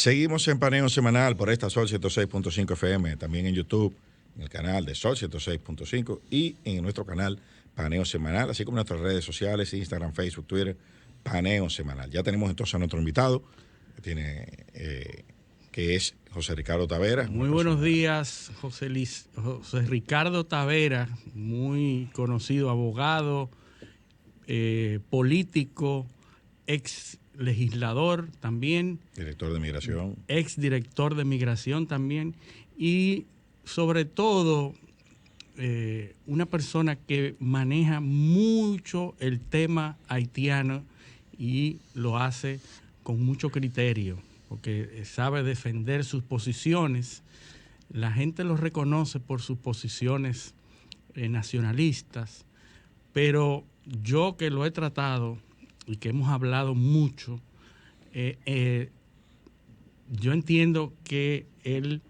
Seguimos en Paneo Semanal por esta Sol 106.5 FM, también en YouTube, en el canal de Sol 106.5 y en nuestro canal Paneo Semanal, así como en nuestras redes sociales, Instagram, Facebook, Twitter, Paneo Semanal. Ya tenemos entonces a nuestro invitado, que es José Ricardo Tavera. Muy buenos días, José Ricardo Tavera, muy conocido abogado, político, ex legislador también. Director de Migración. Ex director de Migración también. Y sobre todo, una persona que maneja mucho el tema haitiano y lo hace con mucho criterio, porque sabe defender sus posiciones. La gente lo reconoce por sus posiciones nacionalistas, pero yo que lo he tratado y que hemos hablado mucho, yo entiendo que él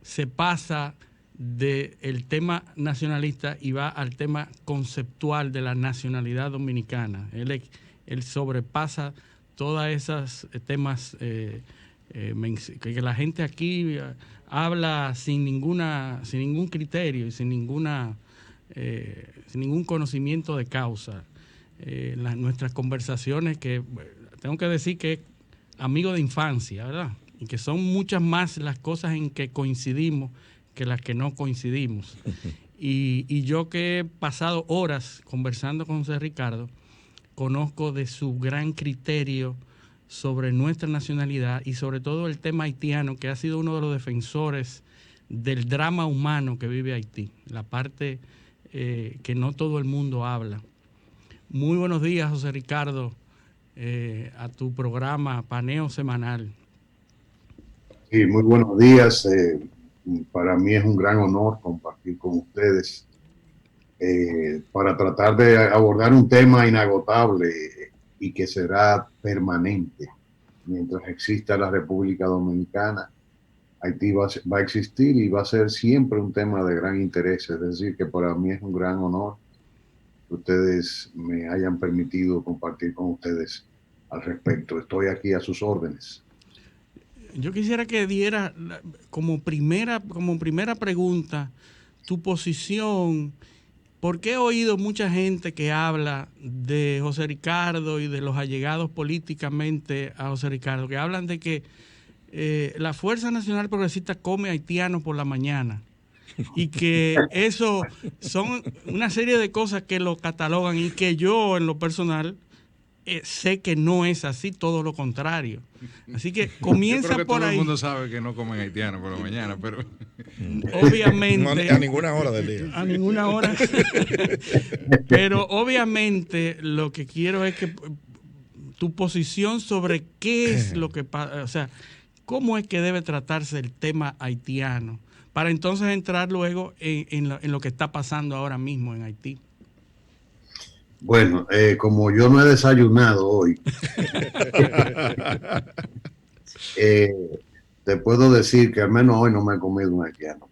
se pasa del tema nacionalista y va al tema conceptual de la nacionalidad dominicana. Él sobrepasa todos esos temas que la gente aquí habla sin ningún criterio y sin ningún conocimiento de causa. Nuestras conversaciones, que tengo que decir que es amigo de infancia, ¿verdad? Y que son muchas más las cosas en que coincidimos que las que no coincidimos. Y yo que he pasado horas conversando con José Ricardo, conozco de su gran criterio sobre nuestra nacionalidad y sobre todo el tema haitiano, que ha sido uno de los defensores del drama humano que vive Haití, la parte que no todo el mundo habla. Muy buenos días, José Ricardo, a tu programa Paneo Semanal. Sí, muy buenos días. Para mí es un gran honor compartir con ustedes para tratar de abordar un tema inagotable y que será permanente. Mientras exista la República Dominicana, Haití va a existir y va a ser siempre un tema de gran interés. Es decir, que para mí es un gran honor que ustedes me hayan permitido compartir con ustedes al respecto. Estoy aquí a sus órdenes. Yo quisiera que diera como primera pregunta tu posición, porque he oído mucha gente que habla de José Ricardo y de los allegados políticamente a José Ricardo, que hablan de que la Fuerza Nacional Progresista come haitianos por la mañana y que eso son una serie de cosas que lo catalogan y que yo en lo personal sé que no es así, todo lo contrario. Así que comienza yo creo que por todo ahí. El mundo sabe que no comen haitianos por la mañana, pero obviamente. No, a ninguna hora del día. A ninguna hora. Pero obviamente lo que quiero es que tu posición sobre qué es lo que pasa, o sea, cómo es que debe tratarse el tema haitiano, para entonces entrar luego en lo que está pasando ahora mismo en Haití. Bueno, como yo no he desayunado hoy, te puedo decir que al menos hoy no me he comido un haitiano.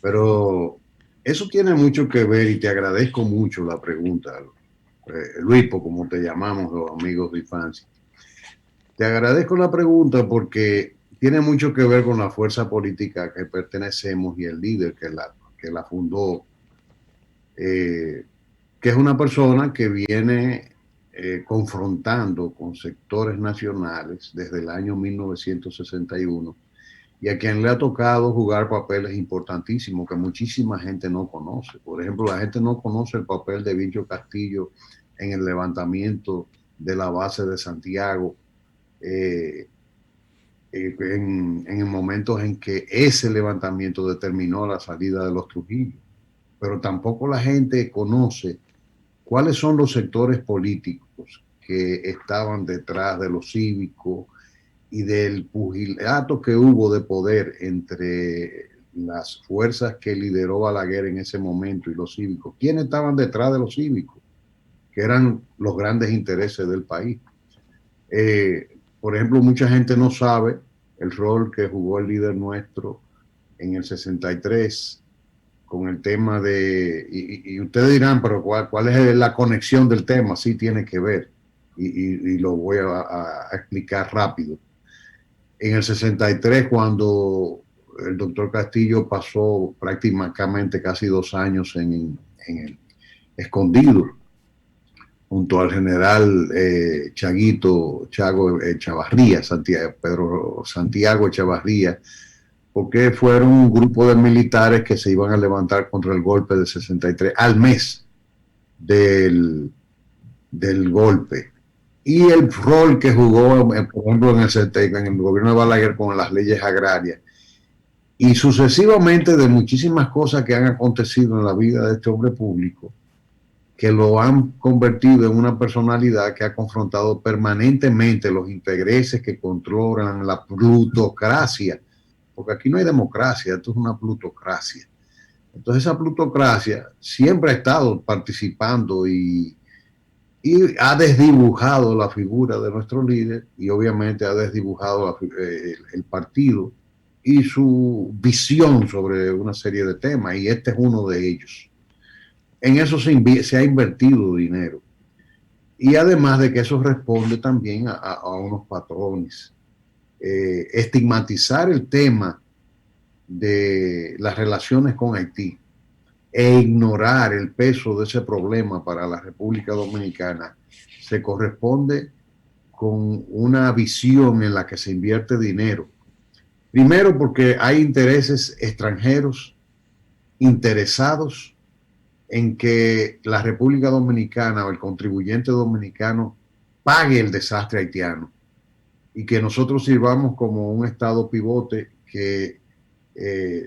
Pero eso tiene mucho que ver y te agradezco mucho la pregunta, Luipo, como te llamamos los amigos de infancia. Te agradezco la pregunta porque tiene mucho que ver con la fuerza política que pertenecemos y el líder que la fundó, que es una persona que viene confrontando con sectores nacionales desde el año 1961 y a quien le ha tocado jugar papeles importantísimos que muchísima gente no conoce. Por ejemplo, la gente no conoce el papel de Vincho Castillo en el levantamiento de la base de Santiago, en momentos en que ese levantamiento determinó la salida de los Trujillo. Pero tampoco la gente conoce cuáles son los sectores políticos que estaban detrás de los cívicos y del pugilato que hubo de poder entre las fuerzas que lideró Balaguer en ese momento y los cívicos. ¿Quiénes estaban detrás de los cívicos? Que eran los grandes intereses del país. Por ejemplo, mucha gente no sabe el rol que jugó el líder nuestro en el 63 con el tema de, y ustedes dirán, pero ¿cuál es la conexión del tema? Sí tiene que ver, y lo voy a explicar rápido. En el 63, cuando el doctor Castillo pasó prácticamente casi 2 años en el escondido, junto al general Chago Chavarría, Pedro Santiago Chavarría, porque fueron un grupo de militares que se iban a levantar contra el golpe del 63 al mes del golpe. Y el rol que jugó, por ejemplo, en el gobierno de Balaguer con las leyes agrarias, y sucesivamente de muchísimas cosas que han acontecido en la vida de este hombre público, que lo han convertido en una personalidad que ha confrontado permanentemente los intereses que controlan la plutocracia, porque aquí no hay democracia, esto es una plutocracia. Entonces esa plutocracia siempre ha estado participando y ha desdibujado la figura de nuestro líder y obviamente ha desdibujado el partido y su visión sobre una serie de temas, y este es uno de ellos. En eso se ha invertido dinero. Y además de que eso responde también a unos patrones. Estigmatizar el tema de las relaciones con Haití e ignorar el peso de ese problema para la República Dominicana se corresponde con una visión en la que se invierte dinero. Primero porque hay intereses extranjeros interesados en que la República Dominicana o el contribuyente dominicano pague el desastre haitiano y que nosotros sirvamos como un estado pivote que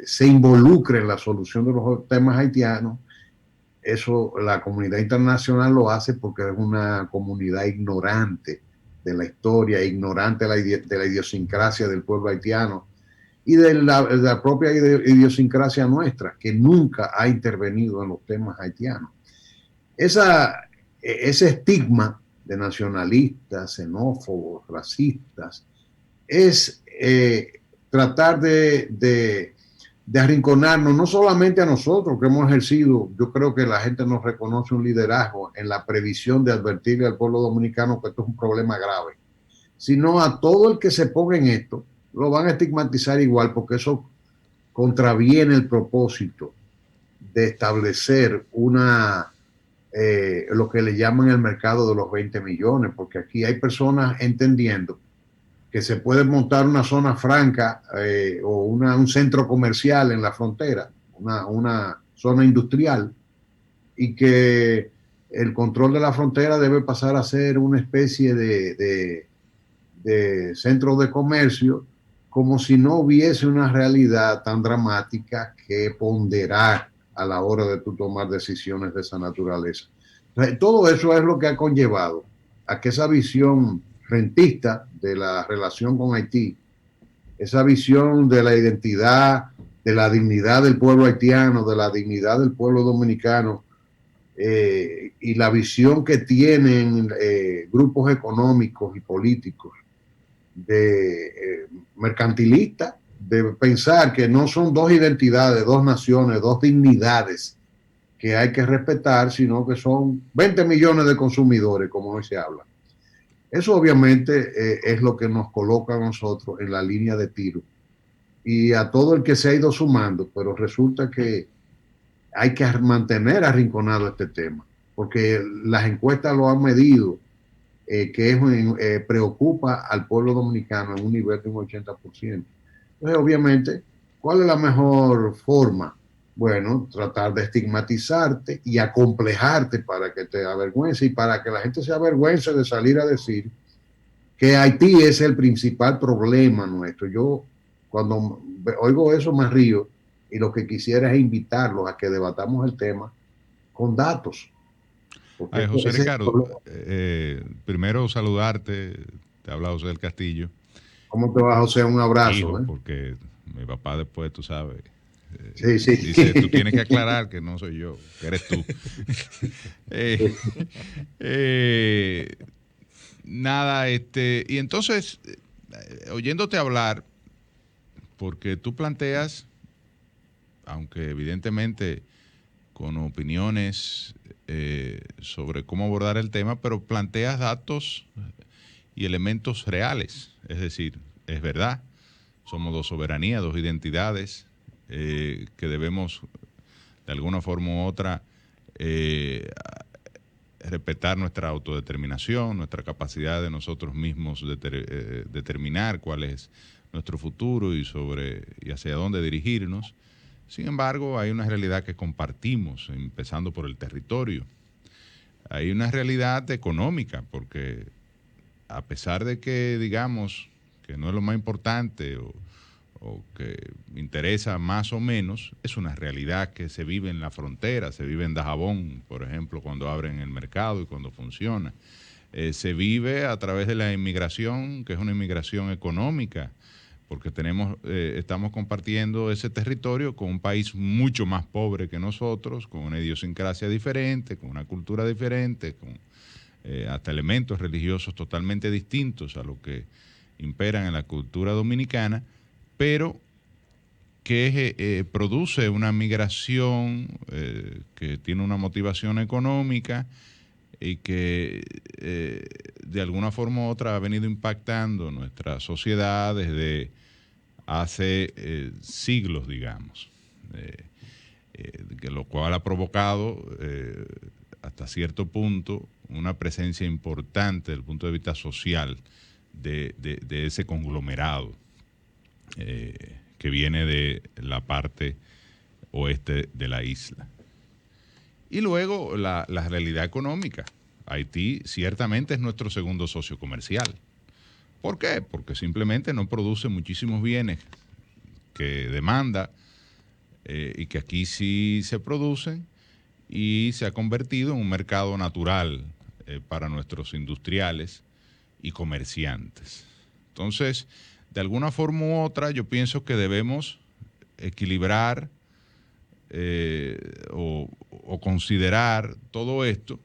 se involucre en la solución de los temas haitianos. Eso la comunidad internacional lo hace porque es una comunidad ignorante de la historia, ignorante de la idiosincrasia del pueblo haitiano y de la propia idiosincrasia nuestra, que nunca ha intervenido en los temas haitianos. Ese estigma de nacionalistas, xenófobos, racistas, es tratar de arrinconarnos, no solamente a nosotros que hemos ejercido, yo creo que la gente nos reconoce un liderazgo en la previsión de advertirle al pueblo dominicano que esto es un problema grave, sino a todo el que se ponga en esto, lo van a estigmatizar igual, porque eso contraviene el propósito de establecer lo que le llaman el mercado de los 20 millones, porque aquí hay personas entendiendo que se puede montar una zona franca o un centro comercial en la frontera, una zona industrial, y que el control de la frontera debe pasar a ser una especie de centro de comercio, como si no hubiese una realidad tan dramática que ponderar a la hora de tú tomar decisiones de esa naturaleza. Entonces, todo eso es lo que ha conllevado a que esa visión rentista de la relación con Haití, esa visión de la identidad, de la dignidad del pueblo haitiano, de la dignidad del pueblo dominicano, y la visión que tienen grupos económicos y políticos de mercantilistas, de pensar que no son dos identidades, dos naciones, dos dignidades que hay que respetar, sino que son 20 millones de consumidores, como hoy se habla. Eso obviamente es lo que nos coloca a nosotros en la línea de tiro y a todo el que se ha ido sumando, pero resulta que hay que mantener arrinconado este tema, porque las encuestas lo han medido, que preocupa al pueblo dominicano en un nivel de un 80%. Entonces, obviamente, ¿cuál es la mejor forma? Bueno, tratar de estigmatizarte y acomplejarte para que te avergüences y para que la gente se avergüence de salir a decir que Haití es el principal problema nuestro. Yo, cuando oigo eso, me río y lo que quisiera es invitarlos a que debatamos el tema con datos. Ay, José Ricardo, primero saludarte, te habla José del Castillo. ¿Cómo te va, José? Un abrazo. Hijo, porque mi papá después, tú sabes, sí, sí. dice, tú tienes que aclarar que no soy yo, que eres tú. Nada, y entonces, oyéndote hablar, porque tú planteas, aunque evidentemente con opiniones sobre cómo abordar el tema, pero planteas datos y elementos reales. Es decir, es verdad. Somos dos soberanías, dos identidades que debemos, de alguna forma u otra, respetar nuestra autodeterminación, nuestra capacidad de nosotros mismos determinar cuál es nuestro futuro y hacia dónde dirigirnos. Sin embargo, hay una realidad que compartimos, empezando por el territorio. Hay una realidad económica, porque a pesar de que digamos que no es lo más importante o que interesa más o menos, es una realidad que se vive en la frontera, se vive en Dajabón, por ejemplo, cuando abren el mercado y cuando funciona. Se vive a través de la inmigración, que es una inmigración económica, porque estamos compartiendo ese territorio con un país mucho más pobre que nosotros, con una idiosincrasia diferente, con una cultura diferente, con hasta elementos religiosos totalmente distintos a lo que imperan en la cultura dominicana, pero que produce una migración que tiene una motivación económica y que de alguna forma u otra ha venido impactando nuestra sociedad desde hace siglos, digamos, lo cual ha provocado hasta cierto punto una presencia importante desde el punto de vista social de ese conglomerado que viene de la parte oeste de la isla. Y luego la realidad económica. Haití ciertamente es nuestro segundo socio comercial. ¿Por qué? Porque simplemente no produce muchísimos bienes que demanda y que aquí sí se producen, y se ha convertido en un mercado natural para nuestros industriales y comerciantes. Entonces, de alguna forma u otra, yo pienso que debemos equilibrar o considerar todo esto,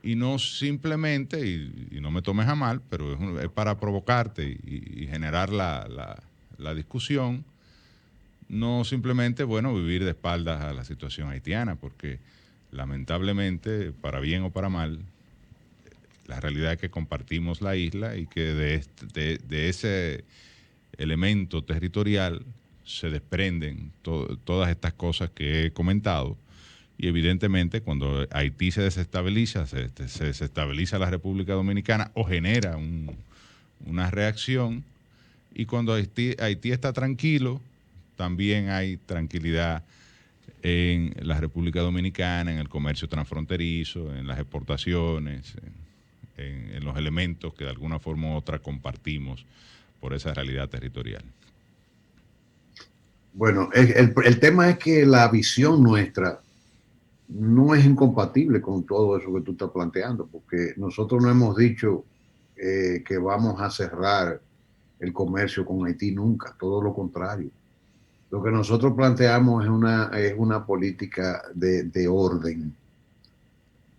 y no simplemente, y no me tomes a mal, pero es para provocarte y generar la discusión, no simplemente, vivir de espaldas a la situación haitiana, porque lamentablemente, para bien o para mal, la realidad es que compartimos la isla y que de ese elemento territorial se desprenden todas estas cosas que he comentado, y evidentemente cuando Haití se desestabiliza, se desestabiliza la República Dominicana o genera una reacción, y cuando Haití está tranquilo, también hay tranquilidad en la República Dominicana, en el comercio transfronterizo, en las exportaciones, en los elementos que de alguna forma u otra compartimos por esa realidad territorial. Bueno, el tema es que la visión nuestra no es incompatible con todo eso que tú estás planteando, porque nosotros no hemos dicho que vamos a cerrar el comercio con Haití nunca, todo lo contrario. Lo que nosotros planteamos es una política de orden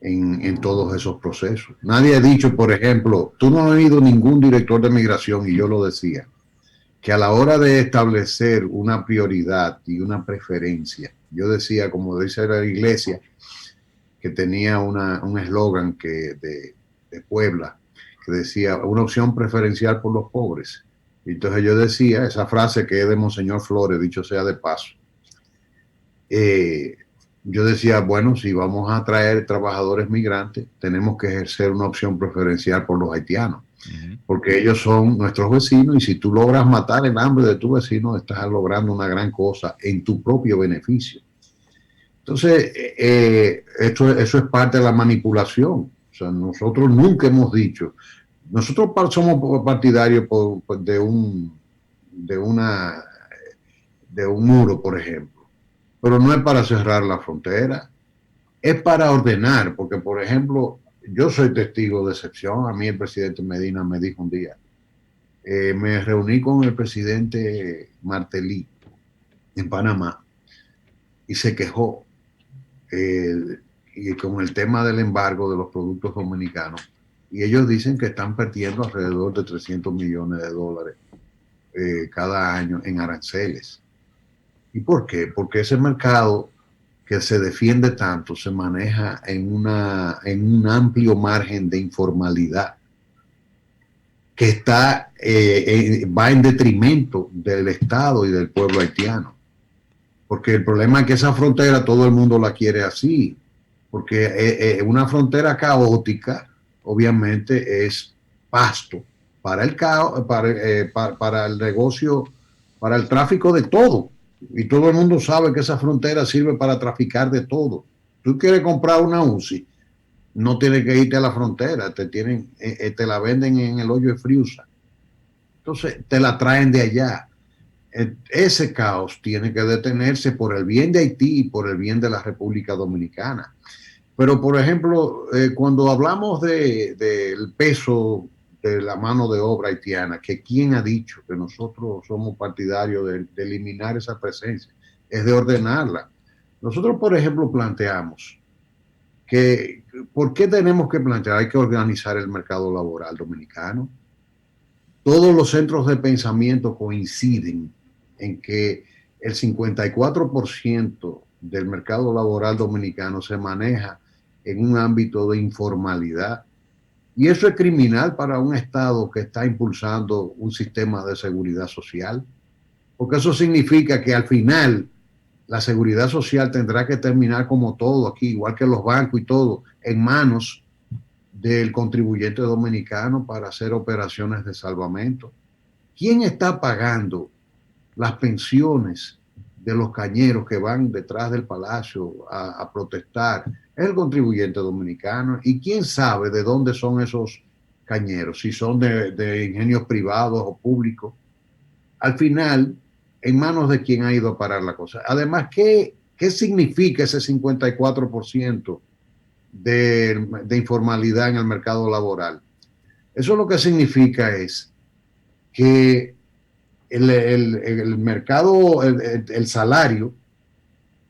en todos esos procesos. Nadie ha dicho, por ejemplo, tú no has oído ningún director de migración, y yo lo decía, que a la hora de establecer una prioridad y una preferencia, yo decía, como dice la iglesia, que tenía un eslogan de Puebla, que decía una opción preferencial por los pobres. Y entonces yo decía, esa frase que es de Monseñor Flores, dicho sea de paso, yo decía, bueno, si vamos a traer trabajadores migrantes, tenemos que ejercer una opción preferencial por los haitianos, porque ellos son nuestros vecinos, y si tú logras matar el hambre de tu vecino, estás logrando una gran cosa en tu propio beneficio. Entonces, eso es parte de la manipulación. O sea, nosotros nunca hemos dicho, nosotros somos partidarios de un muro, por ejemplo, pero no es para cerrar la frontera, es para ordenar, porque, por ejemplo, yo soy testigo de excepción. A mí el presidente Medina me dijo un día, me reuní con el presidente Martelly en Panamá y se quejó y con el tema del embargo de los productos dominicanos, y ellos dicen que están perdiendo alrededor de 300 millones de dólares cada año en aranceles. ¿Y por qué? Porque ese mercado que se defiende tanto se maneja en un amplio margen de informalidad. que va en detrimento del Estado y del pueblo haitiano. Porque el problema es que esa frontera todo el mundo la quiere así, porque una frontera caótica obviamente es pasto para para el negocio, para el tráfico de todo. Y todo el mundo sabe que esa frontera sirve para traficar de todo. Tú quieres comprar una UCI, no tienes que irte a la frontera, te la venden en el hoyo de Friusa. Entonces te la traen de allá. Ese caos tiene que detenerse por el bien de Haití y por el bien de la República Dominicana. Pero, por ejemplo, cuando hablamos del peso de la mano de obra haitiana, que quién ha dicho que nosotros somos partidarios de eliminar esa presencia, es de ordenarla. Nosotros, por ejemplo, planteamos que, ¿por qué tenemos que plantear? Hay que organizar el mercado laboral dominicano. Todos los centros de pensamiento coinciden en que el 54% del mercado laboral dominicano se maneja en un ámbito de informalidad. Y eso es criminal para un Estado que está impulsando un sistema de seguridad social, porque eso significa que al final la seguridad social tendrá que terminar como todo aquí, igual que los bancos y todo, en manos del contribuyente dominicano para hacer operaciones de salvamento. ¿Quién está pagando las pensiones de los cañeros que van detrás del palacio a protestar? Es el contribuyente dominicano. ¿Y quién sabe de dónde son esos cañeros? Si son de ingenios privados o públicos. Al final, en manos de quién ha ido a parar la cosa. Además, ¿qué significa ese 54% de informalidad en el mercado laboral? Eso lo que significa es que el mercado, el salario,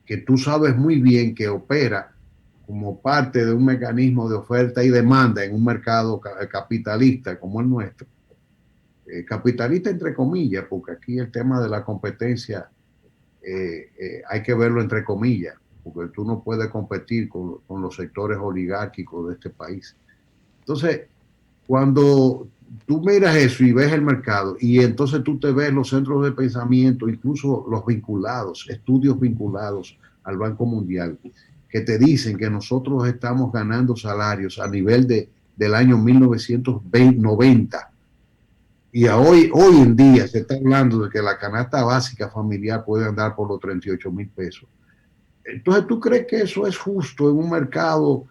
que tú sabes muy bien que opera como parte de un mecanismo de oferta y demanda en un mercado capitalista como el nuestro, capitalista entre comillas, porque aquí el tema de la competencia hay que verlo entre comillas, porque tú no puedes competir con los sectores oligárquicos de este país. Entonces, cuando tú miras eso y ves el mercado, y entonces tú te ves los centros de pensamiento, incluso los vinculados, estudios vinculados al Banco Mundial, que te dicen que nosotros estamos ganando salarios a nivel del año 1990. Y hoy en día se está hablando de que la canasta básica familiar puede andar por los 38,000 pesos. Entonces, ¿tú crees que eso es justo en un mercado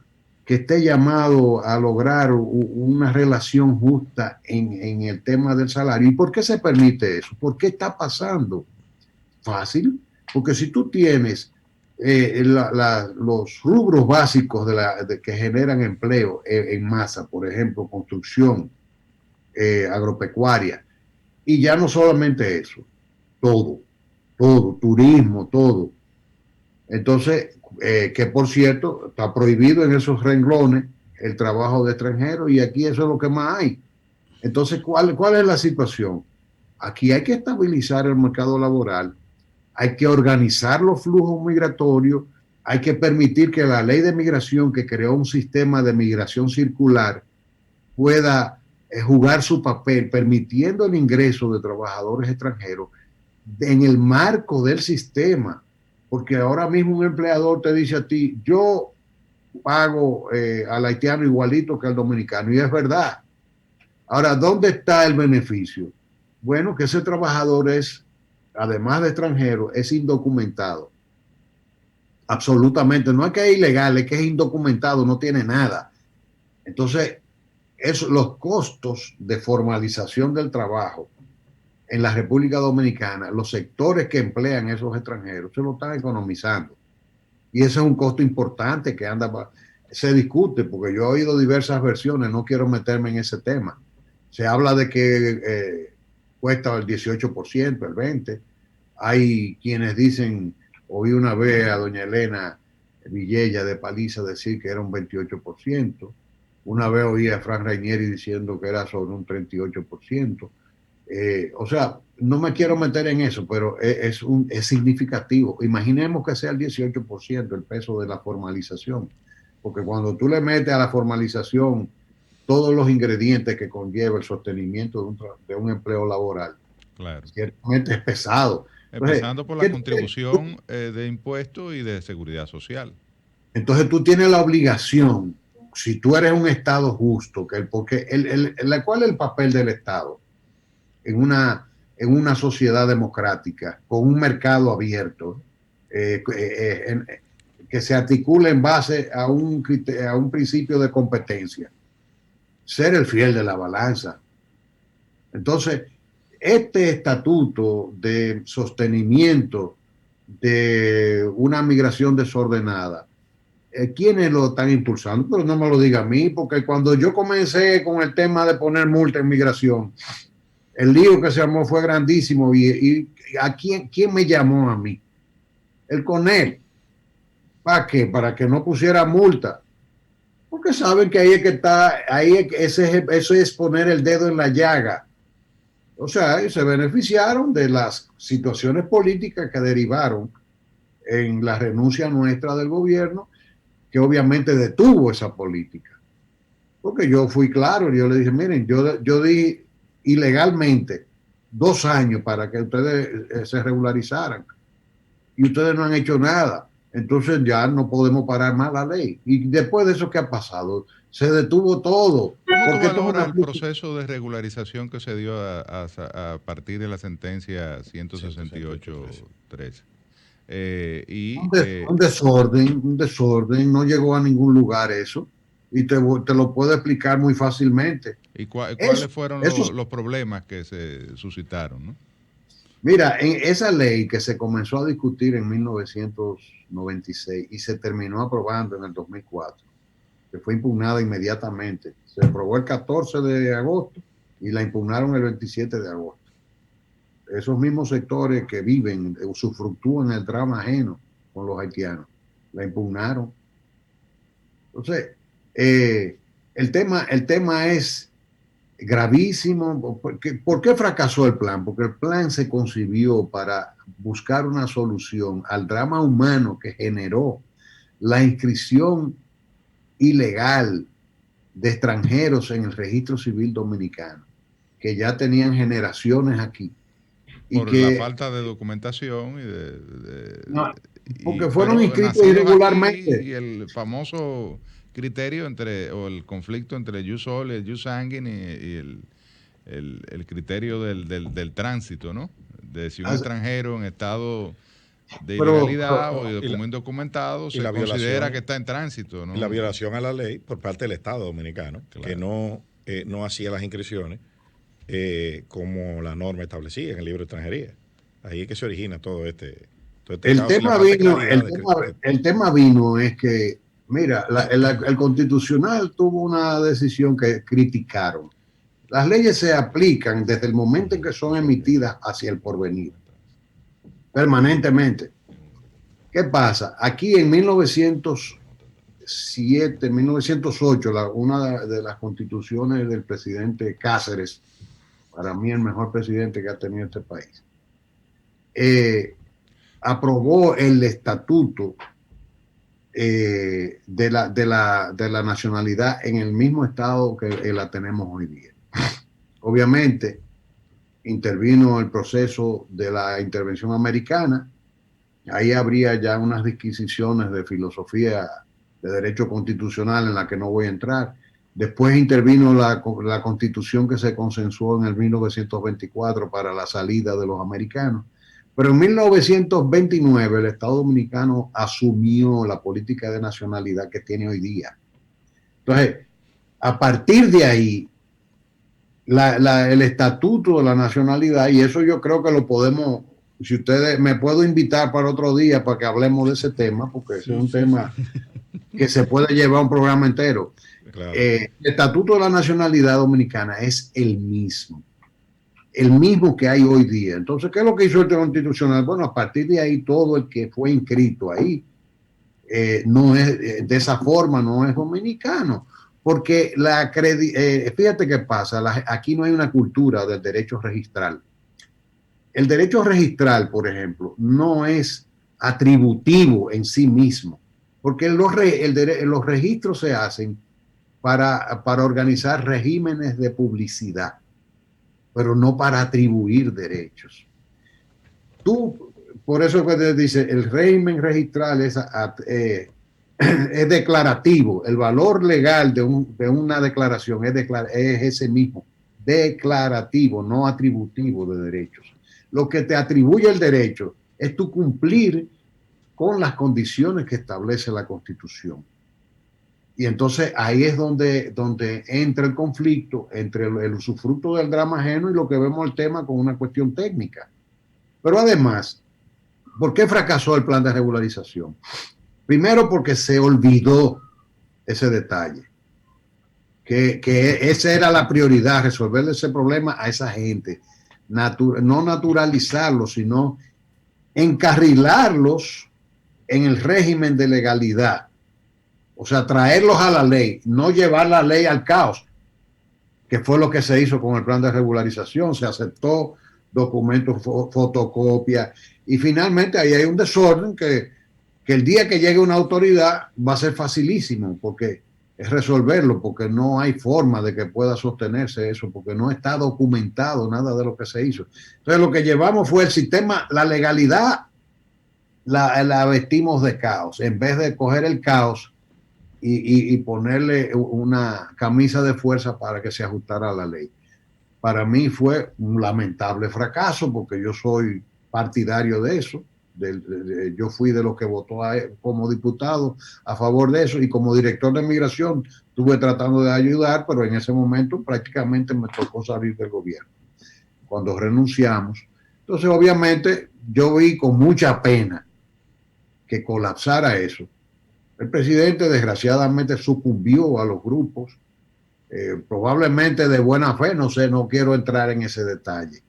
que esté llamado a lograr una relación justa en el tema del salario? ¿Y por qué se permite eso? ¿Por qué está pasando? Fácil, porque si tú tienes los rubros básicos que generan empleo en masa, por ejemplo, construcción, agropecuaria, y ya no solamente eso, todo, turismo, todo. Entonces, que por cierto, está prohibido en esos renglones el trabajo de extranjeros y aquí eso es lo que más hay. Entonces, ¿cuál es la situación? Aquí hay que estabilizar el mercado laboral, hay que organizar los flujos migratorios, hay que permitir que la ley de migración que creó un sistema de migración circular pueda jugar su papel, permitiendo el ingreso de trabajadores extranjeros en el marco del sistema. Porque ahora mismo un empleador te dice a ti, yo pago al haitiano igualito que al dominicano, y es verdad. Ahora, ¿dónde está el beneficio? Bueno, que ese trabajador es, además de extranjero, es indocumentado. Absolutamente, no es que es ilegal, es que es indocumentado, no tiene nada. Entonces, los costos de formalización del trabajo en la República Dominicana, los sectores que emplean esos extranjeros se lo están economizando. Y ese es un costo importante que se discute, porque yo he oído diversas versiones, no quiero meterme en ese tema. Se habla de que cuesta el 18%, el 20%. Hay quienes dicen, oí una vez a doña Elena Villella de Paliza decir que era un 28%. Una vez oí a Frank Rainieri diciendo que era sobre un 38%. O sea, no me quiero meter en eso, pero es significativo. Imaginemos que sea el 18% el peso de la formalización, porque cuando tú le metes a la formalización todos los ingredientes que conlleva el sostenimiento de un empleo laboral. Claro. Ciertamente es pesado. Empezando por la contribución de impuestos y de seguridad social. Entonces tú tienes la obligación, si tú eres un Estado justo, porque ¿cuál es el papel del Estado en una sociedad democrática con un mercado abierto que se articula en base a un principio de competencia? Ser el fiel de la balanza. Entonces, este estatuto de sostenimiento de una migración desordenada, ¿quiénes lo están impulsando? Pero no me lo diga a mí, porque cuando yo comencé con el tema de poner multa en migración, el lío que se armó fue grandísimo. ¿Y a quién me llamó a mí? El CONEL. ¿Para qué? Para que no pusiera multa. Porque saben que ahí es que está, eso es poner el dedo en la llaga. O sea, se beneficiaron de las situaciones políticas que derivaron en la renuncia nuestra del gobierno, que obviamente detuvo esa política. Porque yo fui claro, yo le dije, miren, yo di ilegalmente 2 años para que ustedes se regularizaran y ustedes no han hecho nada. Entonces ya no podemos parar más la ley. Y después de eso, ¿qué ha pasado? Se detuvo todo. ¿Cómo tú valoras el proceso de regularización que se dio a partir de la sentencia 168.13? Un desorden, no llegó a ningún lugar eso. Y te lo puedo explicar muy fácilmente. ¿Y cuáles fueron los problemas que se suscitaron, no? Mira, en esa ley que se comenzó a discutir en 1996 y se terminó aprobando en el 2004, que fue impugnada inmediatamente. Se aprobó el 14 de agosto y la impugnaron el 27 de agosto. Esos mismos sectores que viven, usufructúan el drama ajeno con los haitianos, la impugnaron. Entonces, el tema es gravísimo. ¿Por qué fracasó el plan? Porque el plan se concibió para buscar una solución al drama humano que generó la inscripción ilegal de extranjeros en el registro civil dominicano, que ya tenían generaciones aquí. Por la falta de documentación porque fueron inscritos irregularmente. Y el famoso criterio o el conflicto entre el jus soli, el jus sanguinis y el criterio del tránsito, ¿no? De si un extranjero en estado de ilegalidad o de documento documentado se considera que está en tránsito, ¿no? Y la violación a la ley por parte del Estado dominicano, claro, que no hacía las inscripciones como la norma establecía en el libro de extranjería. Ahí es que se origina todo este el tema vino es que, mira, el Constitucional tuvo una decisión que criticaron. Las leyes se aplican desde el momento en que son emitidas hacia el porvenir, permanentemente. ¿Qué pasa? Aquí en 1908, una de las constituciones del presidente Cáceres, para mí el mejor presidente que ha tenido este país, aprobó el estatuto de la nacionalidad en el mismo estado que la tenemos hoy día. Obviamente, intervino el proceso de la intervención americana. Ahí habría ya unas disquisiciones de filosofía de derecho constitucional en la que no voy a entrar. Después intervino la constitución que se consensuó en el 1924 para la salida de los americanos. Pero en 1929 el Estado Dominicano asumió la política de nacionalidad que tiene hoy día. Entonces, a partir de ahí, el estatuto de la nacionalidad, y eso yo creo que lo podemos, si ustedes me puedo invitar para otro día para que hablemos de ese tema, porque es un tema que se puede llevar un programa entero. Claro. El estatuto de la nacionalidad dominicana es el mismo que hay hoy día. Entonces, ¿qué es lo que hizo el Constitucional? Bueno, a partir de ahí, todo el que fue inscrito ahí no es de esa forma, no es dominicano. Porque fíjate qué pasa, aquí no hay una cultura del derecho registral. El derecho registral, por ejemplo, no es atributivo en sí mismo, porque los registros se hacen para organizar regímenes de publicidad, pero no para atribuir derechos. Por eso que te dice, el régimen registral es declarativo. El valor legal de una declaración es ese mismo, declarativo, no atributivo de derechos. Lo que te atribuye el derecho es tu cumplir con las condiciones que establece la Constitución. Y entonces ahí es donde entra el conflicto entre el usufructo del drama ajeno y lo que vemos el tema con una cuestión técnica. Pero además, ¿por qué fracasó el plan de regularización? Primero porque se olvidó ese detalle, que esa era la prioridad, resolver ese problema a esa gente, no naturalizarlos, sino encarrilarlos en el régimen de legalidad. O sea, traerlos a la ley, no llevar la ley al caos, que fue lo que se hizo con el plan de regularización. Se aceptó documentos, fotocopias, y finalmente ahí hay un desorden que el día que llegue una autoridad va a ser facilísimo, porque es resolverlo, porque no hay forma de que pueda sostenerse eso, porque no está documentado nada de lo que se hizo. Entonces lo que llevamos fue el sistema, la legalidad la vestimos de caos, en vez de coger el caos y ponerle una camisa de fuerza para que se ajustara a la ley. Para mí fue un lamentable fracaso, porque yo soy partidario de eso. Yo fui de los que votó como diputado a favor de eso, y como director de migración estuve tratando de ayudar, pero en ese momento prácticamente me tocó salir del gobierno cuando renunciamos. Entonces obviamente yo vi con mucha pena que colapsara eso. El presidente desgraciadamente sucumbió a los grupos, probablemente de buena fe, no sé, no quiero entrar en ese detalle,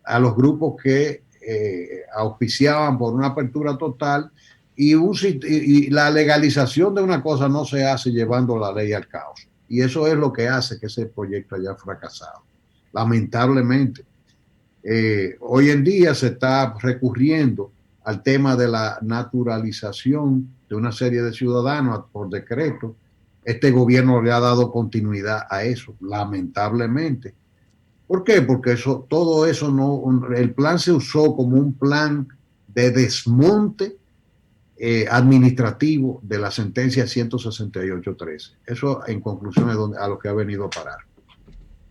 a los grupos que auspiciaban por una apertura total, y la legalización de una cosa no se hace llevando la ley al caos. Y eso es lo que hace que ese proyecto haya fracasado, lamentablemente. Hoy en día se está recurriendo al tema de la naturalización de una serie de ciudadanos por decreto. Este gobierno le ha dado continuidad a eso, lamentablemente. ¿Por qué? Porque todo eso el plan se usó como un plan de desmonte administrativo de la sentencia 168.13. Eso, en conclusión, es a lo que ha venido a parar.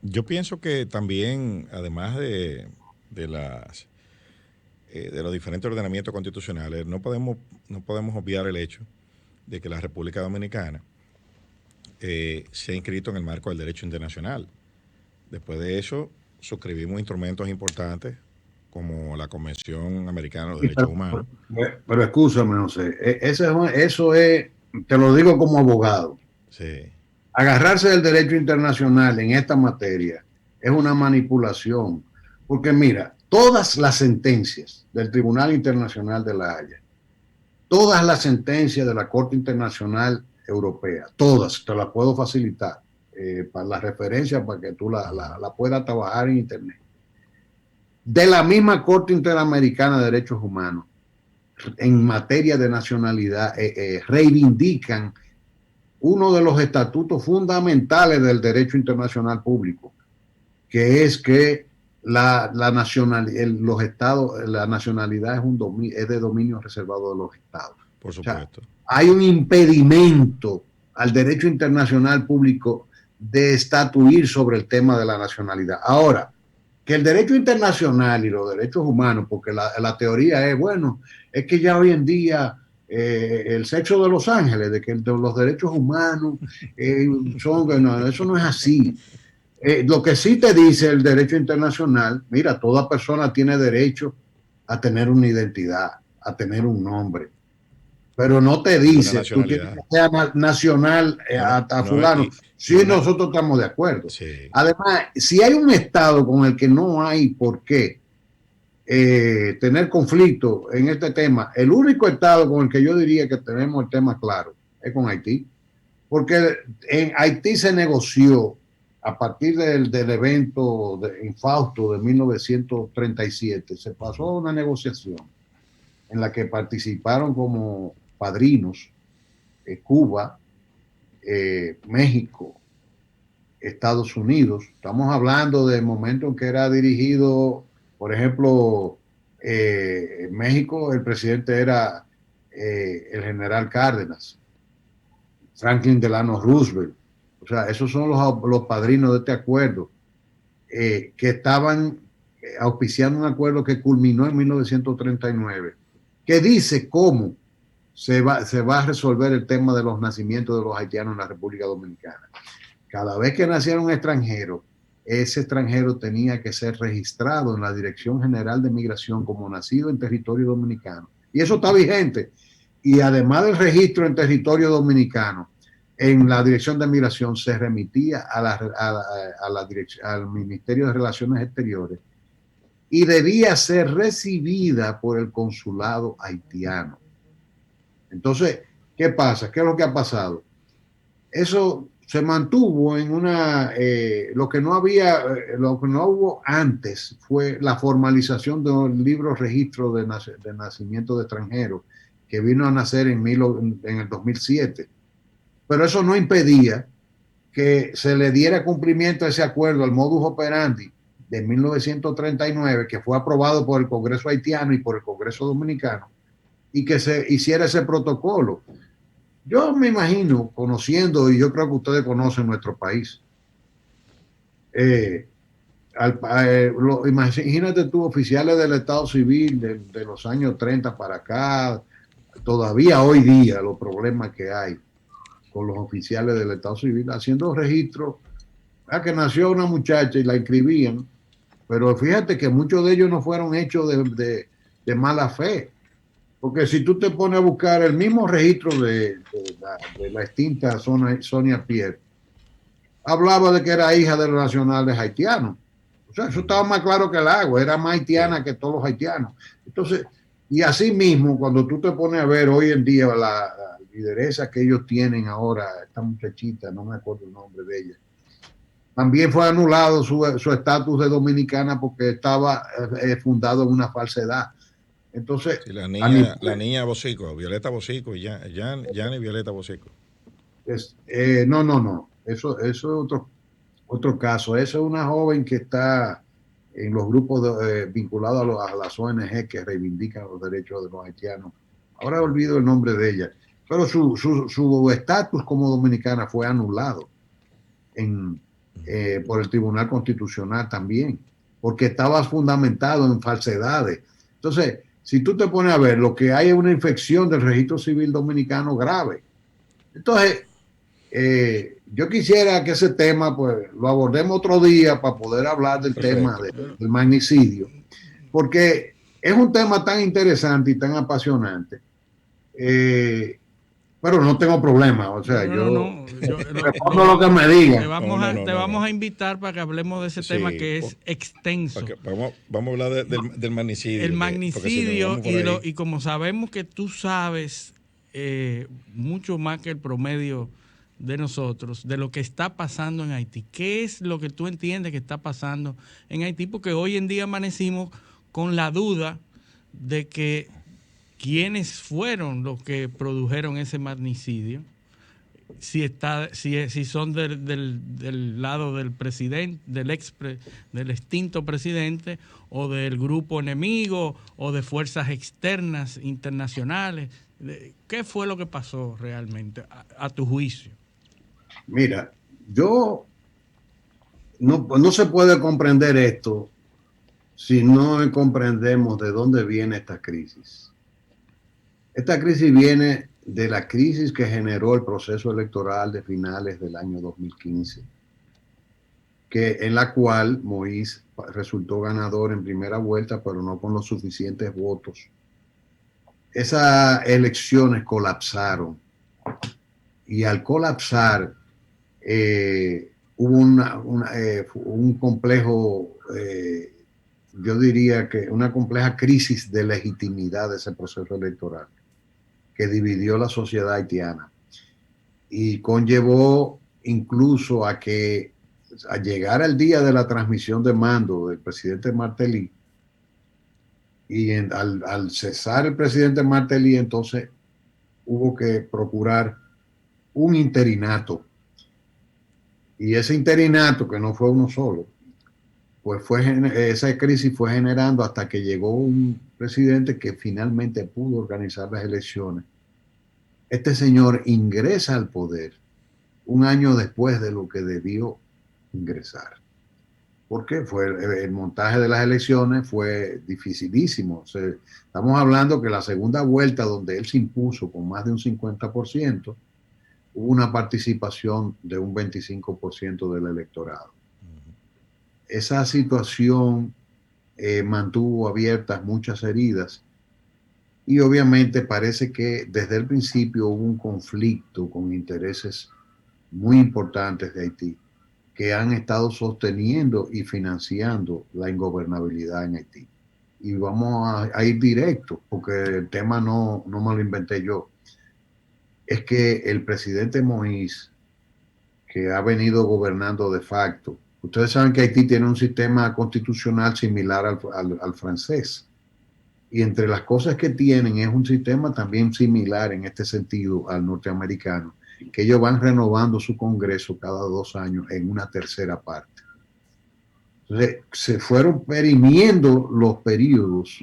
Yo pienso que también, además de los diferentes ordenamientos constitucionales, no podemos obviar el hecho de que la República Dominicana se ha inscrito en el marco del derecho internacional. Después de eso, suscribimos instrumentos importantes como la Convención Americana de los Derechos Humanos. Pero escúchame, José, eso es, te lo digo como abogado. Sí. Agarrarse del derecho internacional en esta materia es una manipulación, porque mira, todas las sentencias del Tribunal Internacional de La Haya, todas las sentencias de la Corte Internacional Europea, todas, te las puedo facilitar para la referencia, para que tú la puedas trabajar en internet, de la misma Corte Interamericana de Derechos Humanos, en materia de nacionalidad, reivindican uno de los estatutos fundamentales del derecho internacional público, que es que la nacionalidad es de dominio reservado de los estados. Por supuesto. O sea, hay un impedimento al derecho internacional público de estatuir sobre el tema de la nacionalidad. Ahora, que el derecho internacional y los derechos humanos, porque la teoría es, bueno, es que ya hoy en día el sexo de los ángeles, de que los derechos humanos no, eso no es así. Lo que sí te dice el derecho internacional, mira, toda persona tiene derecho a tener una identidad, a tener un nombre, pero no te dice, tú tienes que ser nacional a fulano. Sí, nosotros estamos de acuerdo. Sí. Además, si hay un estado con el que no hay por qué tener conflicto en este tema, el único estado con el que yo diría que tenemos el tema claro es con Haití, porque en Haití se negoció a partir del evento infausto de 1937, se pasó a una negociación en la que participaron como padrinos Cuba, México, Estados Unidos. Estamos hablando del momento en que era dirigido, por ejemplo, en México el presidente era el general Cárdenas, Franklin Delano Roosevelt. O sea, esos son los padrinos de este acuerdo, que estaban auspiciando un acuerdo que culminó en 1939, que dice cómo se va a resolver el tema de los nacimientos de los haitianos en la República Dominicana. Cada vez que naciera un extranjero, ese extranjero tenía que ser registrado en la Dirección General de Migración como nacido en territorio dominicano. Y eso está vigente. Y además del registro en territorio dominicano, en la Dirección de Migración se remitía al Ministerio de Relaciones Exteriores y debía ser recibida por el consulado haitiano. Entonces, ¿qué pasa? ¿Qué es lo que ha pasado? Eso se mantuvo en lo que no hubo antes fue la formalización del libro registro de nacimiento de extranjeros, que vino a nacer en el 2007. Pero eso no impedía que se le diera cumplimiento a ese acuerdo, al modus operandi de 1939, que fue aprobado por el Congreso haitiano y por el Congreso dominicano, y que se hiciera ese protocolo. Yo me imagino, conociendo, y yo creo que ustedes conocen nuestro país, imagínate tú, oficiales del Estado Civil de los años 30 para acá, todavía hoy día los problemas que hay con los oficiales del Estado Civil, haciendo registros, que nació una muchacha y la inscribían, pero fíjate que muchos de ellos no fueron hechos de mala fe. Porque si tú te pones a buscar el mismo registro de la extinta Sonia Pierre, hablaba de que era hija de los nacionales haitianos. O sea, eso estaba más claro que el agua, era más haitiana que todos los haitianos. Entonces, y así mismo, cuando tú te pones a ver hoy en día la lideresa que ellos tienen ahora, esta muchachita, no me acuerdo el nombre de ella, también fue anulado su estatus de dominicana porque estaba fundado en una falsedad. Entonces, sí, la niña Bosico, Violeta Bosico, y Yanni Violeta Bosico. No. Eso es otro caso. Esa es una joven que está en los grupos vinculados a las ONG que reivindican los derechos de los haitianos. Ahora olvido el nombre de ella. Pero su estatus como dominicana fue anulado por el Tribunal Constitucional también, porque estaba fundamentado en falsedades. Entonces, si tú te pones a ver, lo que hay es una infección del registro civil dominicano grave. Entonces, yo quisiera que ese tema pues lo abordemos otro día para poder hablar del tema del magnicidio, porque es un tema tan interesante y tan apasionante, pero no tengo problema, o sea, yo respondo lo que me digan. Te vamos a invitar para que hablemos de ese tema que es extenso. Vamos a hablar del magnicidio. El magnicidio, y como sabemos que tú sabes mucho más que el promedio de nosotros, de lo que está pasando en Haití. ¿Qué es lo que tú entiendes que está pasando en Haití? Porque hoy en día amanecimos con la duda de que quiénes fueron los que produjeron ese magnicidio, si son del lado del presidente, del extinto presidente, o del grupo enemigo, o de fuerzas externas internacionales. ¿Qué fue lo que pasó realmente, a tu juicio? Mira, no se puede comprender esto si no comprendemos de dónde viene esta crisis. Esta crisis viene de la crisis que generó el proceso electoral de finales del año 2015, en la cual Moïse resultó ganador en primera vuelta, pero no con los suficientes votos. Esas elecciones colapsaron, y al colapsar hubo un complejo, yo diría que una compleja crisis de legitimidad de ese proceso electoral, que dividió la sociedad haitiana y conllevó incluso a llegar al día de la transmisión de mando del presidente Martelly, y al cesar el presidente Martelly, entonces hubo que procurar un interinato. Y ese interinato, que no fue uno solo, pues esa crisis fue generando hasta que llegó un presidente que finalmente pudo organizar las elecciones. Este señor ingresa al poder un año después de lo que debió ingresar. ¿Por qué? El montaje de las elecciones fue dificilísimo. O sea, estamos hablando que la segunda vuelta, donde él se impuso con más de un 50%, hubo una participación de un 25% del electorado. Esa situación mantuvo abiertas muchas heridas y obviamente parece que desde el principio hubo un conflicto con intereses muy importantes de Haití que han estado sosteniendo y financiando la ingobernabilidad en Haití. Y vamos a ir directo, porque el tema no me lo inventé yo. Es que el presidente Moïse, que ha venido gobernando de facto, ustedes saben que Haití tiene un sistema constitucional similar al francés. Y entre las cosas que tienen es un sistema también similar en este sentido al norteamericano, que ellos van renovando su Congreso cada 2 años en una tercera parte. Entonces, se fueron perimiendo los periodos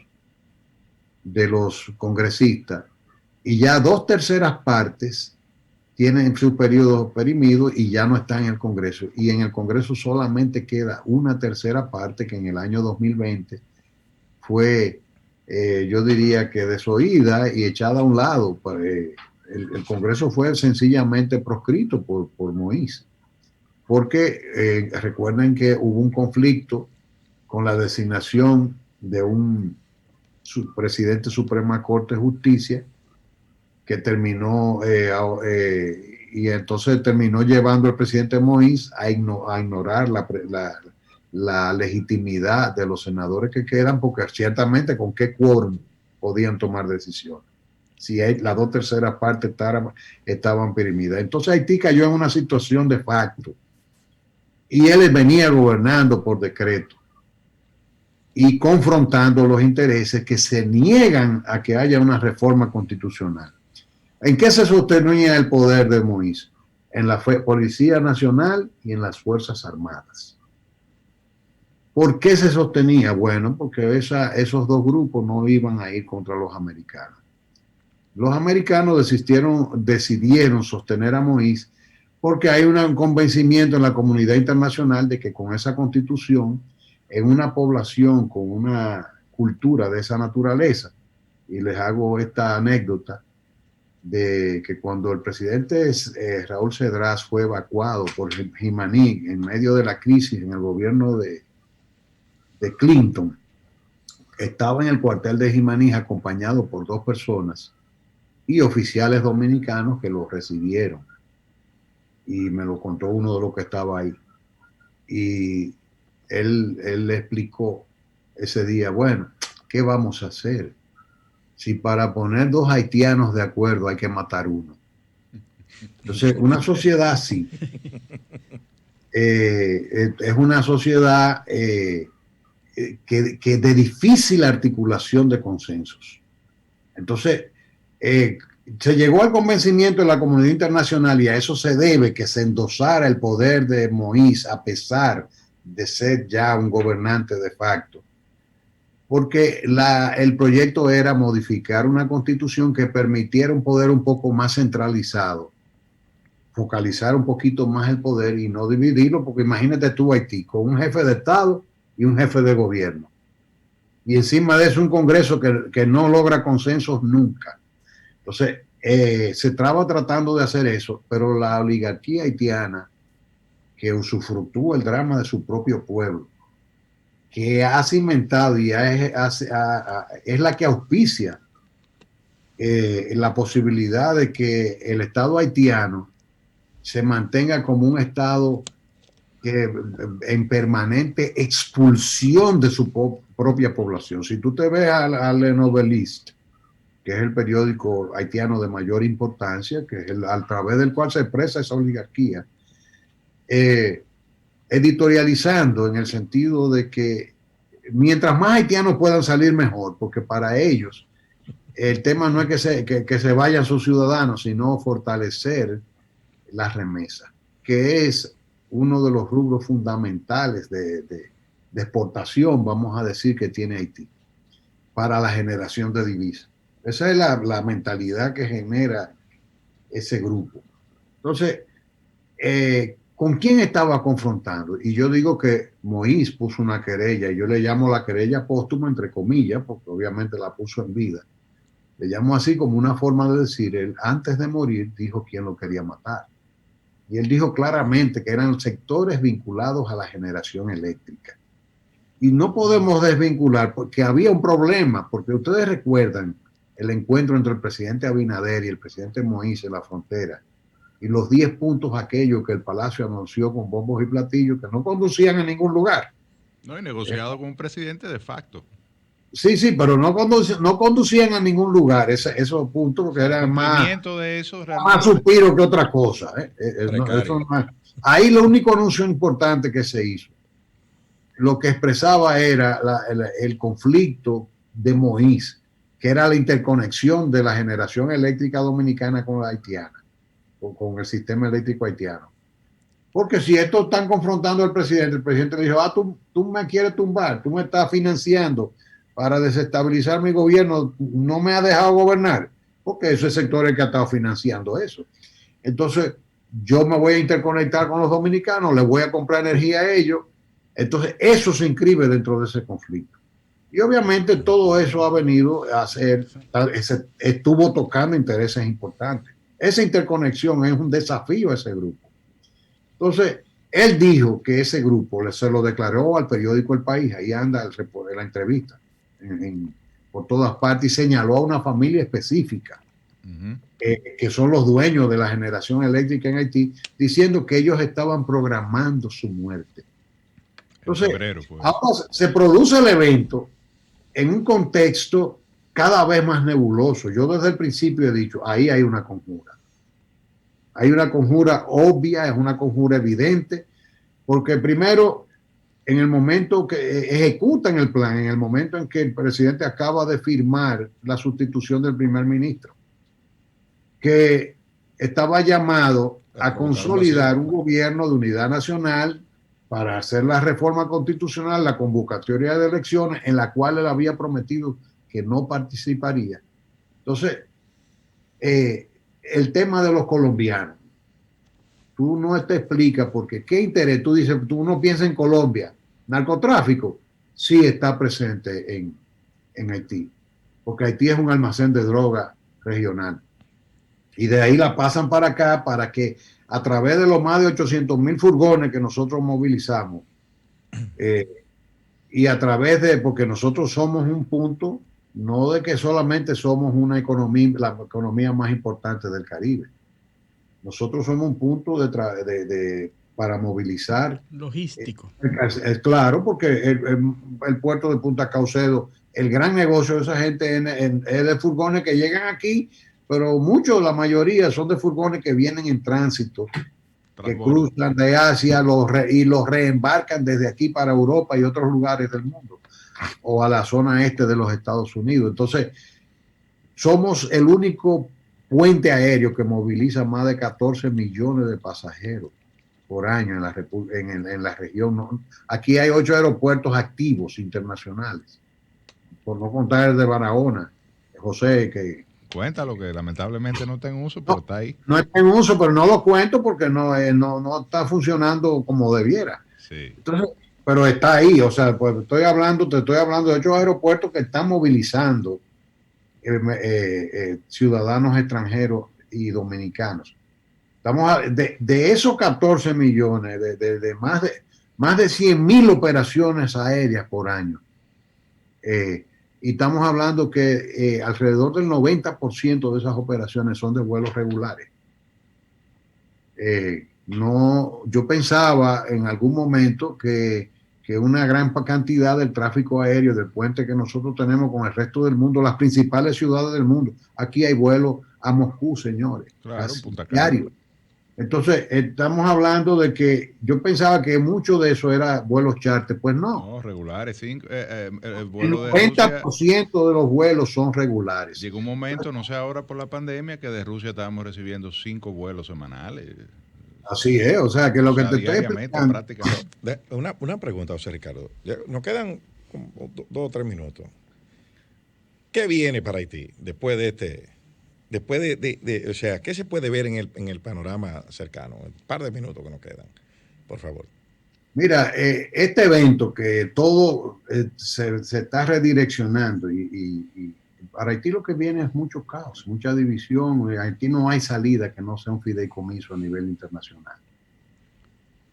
de los congresistas y ya 2/3 partes tienen su periodo perimido y ya no están en el Congreso. Y en el Congreso solamente queda una tercera parte que en el año 2020 fue, yo diría que desoída y echada a un lado. El Congreso fue sencillamente proscrito por Moïse, porque recuerden que hubo un conflicto con la designación de un presidente de Suprema Corte de Justicia que terminó, y entonces terminó llevando al presidente Moïse a ignorar la legitimidad de los senadores que quedan, porque ciertamente con qué quórum podían tomar decisiones si las 2/3 partes estaban perimidas. Entonces Haití cayó en una situación de facto y él venía gobernando por decreto y confrontando los intereses que se niegan a que haya una reforma constitucional. ¿En qué se sostenía el poder de Moïse? En la Policía Nacional y en las Fuerzas Armadas. ¿Por qué se sostenía? Bueno, porque esos dos grupos no iban a ir contra los americanos. Los americanos decidieron sostener a Moïse porque hay un convencimiento en la comunidad internacional de que con esa constitución, en una población con una cultura de esa naturaleza, y les hago esta anécdota, de que cuando el presidente Raúl Cedras fue evacuado por Jimaní en medio de la crisis en el gobierno de Clinton, estaba en el cuartel de Jimaní acompañado por 2 personas y oficiales dominicanos que lo recibieron. Y me lo contó uno de los que estaba ahí. Y él le explicó ese día, bueno, ¿qué vamos a hacer? Si para poner 2 haitianos de acuerdo hay que matar uno. Entonces, una sociedad así es una sociedad que de difícil articulación de consensos. Entonces, se llegó al convencimiento de la comunidad internacional y a eso se debe que se endosara el poder de Moïse a pesar de ser ya un gobernante de facto. Porque el proyecto era modificar una constitución que permitiera un poder un poco más centralizado, focalizar un poquito más el poder y no dividirlo, porque imagínate tú Haití con un jefe de Estado y un jefe de gobierno. Y encima de eso un Congreso que no logra consensos nunca. Entonces, se estaba tratando de hacer eso, pero la oligarquía haitiana, que usufructúa el drama de su propio pueblo, que ha cimentado y es la que auspicia la posibilidad de que el Estado haitiano se mantenga como un Estado en permanente expulsión de su propia población. Si tú te ves al Le Noveliste, que es el periódico haitiano de mayor importancia, que es a través del cual se expresa esa oligarquía, editorializando en el sentido de que mientras más haitianos puedan salir mejor, porque para ellos el tema no es que se vayan sus ciudadanos, sino fortalecer las remesas, que es uno de los rubros fundamentales de exportación, vamos a decir, que tiene Haití para la generación de divisas. Esa es la mentalidad que genera ese grupo. Entonces, ¿con quién estaba confrontando? Y yo digo que Moïse puso una querella, y yo le llamo la querella póstuma, entre comillas, porque obviamente la puso en vida. Le llamo así como una forma de decir, él antes de morir dijo quién lo quería matar. Y él dijo claramente que eran sectores vinculados a la generación eléctrica. Y no podemos desvincular porque había un problema, porque ustedes recuerdan el encuentro entre el presidente Abinader y el presidente Moïse en la frontera, y los 10 puntos aquellos que el Palacio anunció con bombos y platillos que no conducían a ningún lugar. No, y negociado con un presidente de facto. Sí, pero no conducían a ningún lugar esos puntos, porque eran más suspiro que otra cosa. Ahí lo único anuncio importante que se hizo, lo que expresaba era el conflicto de Moïse, que era la interconexión de la generación eléctrica dominicana con la haitiana, con el sistema eléctrico haitiano. Porque si esto están confrontando al presidente, el presidente le dijo, tú me quieres tumbar, tú me estás financiando para desestabilizar mi gobierno, no me ha dejado gobernar, porque ese sector es el que ha estado financiando eso. Entonces, yo me voy a interconectar con los dominicanos, les voy a comprar energía a ellos. Entonces, eso se inscribe dentro de ese conflicto. Y obviamente todo eso ha venido a ser, estuvo tocando intereses importantes. Esa interconexión es un desafío a ese grupo. Entonces, él dijo que ese grupo se lo declaró al periódico El País, ahí anda la entrevista, por todas partes, y señaló a una familia específica, que son los dueños de la generación eléctrica en Haití, diciendo que ellos estaban programando su muerte. Entonces, ahora se produce el evento en un contexto cada vez más nebuloso. Yo desde el principio he dicho, ahí hay una conjura. Hay una conjura obvia, es una conjura evidente, porque primero, en el momento que ejecutan el plan, en el momento en que el presidente acaba de firmar la sustitución del primer ministro, que estaba llamado a consolidar un gobierno de unidad nacional para hacer la reforma constitucional, la convocatoria de elecciones, en la cual él había prometido que no participaría. Entonces, el tema de los colombianos, tú no te explicas porque qué interés, tú dices, tú no piensas en Colombia, narcotráfico, sí está presente en Haití, porque Haití es un almacén de droga regional. Y de ahí la pasan para acá para que a través de los más de 800,000 furgones que nosotros movilizamos, y a través de, porque nosotros somos un punto, no de que solamente somos una economía, la economía más importante del Caribe. Nosotros somos un punto para movilizar. Logístico. Es claro, porque el puerto de Punta Caucedo, el gran negocio de esa gente es de furgones que llegan aquí, pero muchos, la mayoría, son de furgones que vienen en tránsito, que cruzan de Asia y los reembarcan desde aquí para Europa y otros lugares del mundo, o a la zona este de los Estados Unidos. Entonces, somos el único puente aéreo que moviliza más de 14 millones de pasajeros por año en la región. ¿No? Aquí hay 8 aeropuertos activos internacionales, por no contar el de Barahona, José, que... Cuéntalo, que lamentablemente no está en uso, pero está ahí. No está en uso, pero no lo cuento porque no está funcionando como debiera. Sí. Entonces, pero está ahí, o sea, pues te estoy hablando de 8 aeropuertos que están movilizando ciudadanos extranjeros y dominicanos. Estamos de esos 14 millones, de más de 100,000 operaciones aéreas por año. Y estamos hablando que alrededor del 90% de esas operaciones son de vuelos regulares. Yo pensaba en algún momento que una gran cantidad del tráfico aéreo del puente que nosotros tenemos con el resto del mundo, las principales ciudades del mundo, aquí hay vuelos a Moscú, señores, claro, Punta Cana. diario. Entonces, estamos hablando de que yo pensaba que mucho de eso era vuelos charter, pues no. No, regulares. El El vuelo de Rusia 90% de los vuelos son regulares. llegó un momento, no sé ahora por la pandemia, que de Rusia estábamos recibiendo 5 vuelos semanales. Así es, o sea que lo O sea, que te estoy diariamente, explicando, prácticamente. Una pregunta, José Ricardo. Nos quedan como 2 o 3 minutos. ¿Qué viene para Haití después de este? Después o sea, ¿qué se puede ver en el panorama cercano? Un par de minutos que nos quedan, por favor. mira, este evento que todo se está redireccionando y para Haití lo que viene es mucho caos, mucha división. En Haití no hay salida que no sea un fideicomiso a nivel internacional.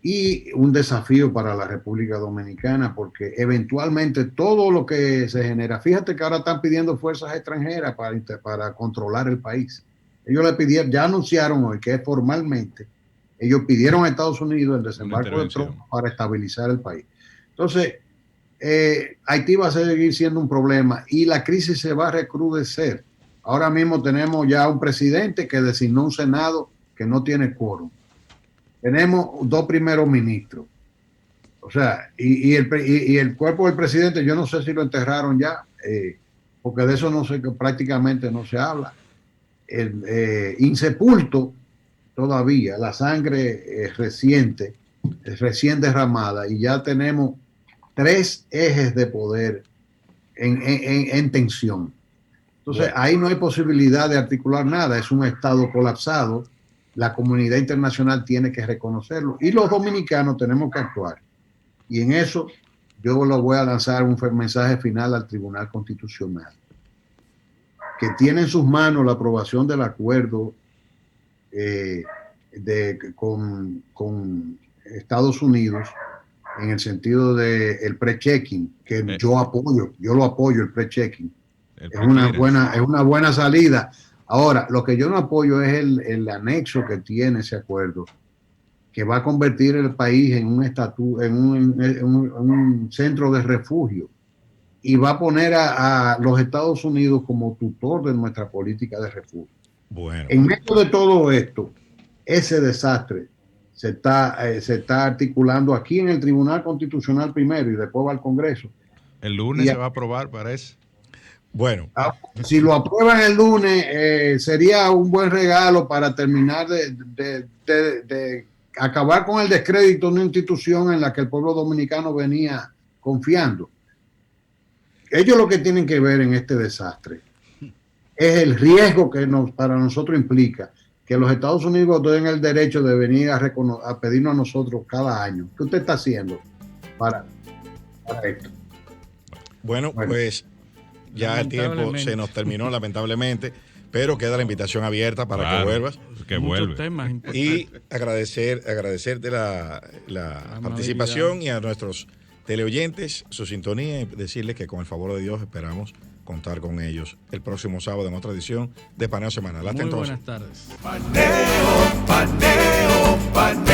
Y un desafío para la República Dominicana, porque eventualmente todo lo que se genera, fíjate que ahora están pidiendo fuerzas extranjeras para controlar el país. Ellos le pidieron, ya anunciaron hoy que formalmente ellos pidieron a Estados Unidos el desembarco de tropas para estabilizar el país. Entonces, Haití va a seguir siendo un problema y la crisis se va a recrudecer. Ahora mismo tenemos ya un presidente que designó un Senado que no tiene quórum. Tenemos 2 primeros ministros. O sea, y el cuerpo del presidente, yo no sé si lo enterraron ya, porque de eso no sé, prácticamente no se habla. Insepulto todavía, la sangre recién derramada, y ya tenemos 3 ejes de poder en tensión. Entonces, ahí no hay posibilidad de articular nada, es un Estado colapsado. La comunidad internacional tiene que reconocerlo y los dominicanos tenemos que actuar. Y en eso yo lo voy a lanzar un mensaje final al Tribunal Constitucional, que tiene en sus manos la aprobación del acuerdo con Estados Unidos en el sentido del pre-checking, que yo lo apoyo, el pre-checking. Es una buena salida. Ahora, lo que yo no apoyo es el anexo que tiene ese acuerdo, que va a convertir el país en un centro de refugio y va a poner a los Estados Unidos como tutor de nuestra política de refugio. Bueno. En medio de todo esto, ese desastre se está articulando aquí en el Tribunal Constitucional primero y después va al Congreso. El lunes se va a aprobar, parece. Bueno. Si lo aprueban el lunes, sería un buen regalo para terminar de acabar con el descrédito de una institución en la que el pueblo dominicano venía confiando. Ellos lo que tienen que ver en este desastre es el riesgo que para nosotros implica que los Estados Unidos den el derecho de venir a pedirnos a nosotros cada año. ¿Qué usted está haciendo para esto? Bueno, pues ya el tiempo se nos terminó lamentablemente, pero queda la invitación abierta para que vuelvas. Que vuelve. Y agradecerte la participación y a nuestros teleoyentes su sintonía y decirles que con el favor de Dios esperamos contar con ellos el próximo sábado en otra edición de Paneo Semanal. Hasta entonces. Buenas tardes. Paneo, paneo, paneo.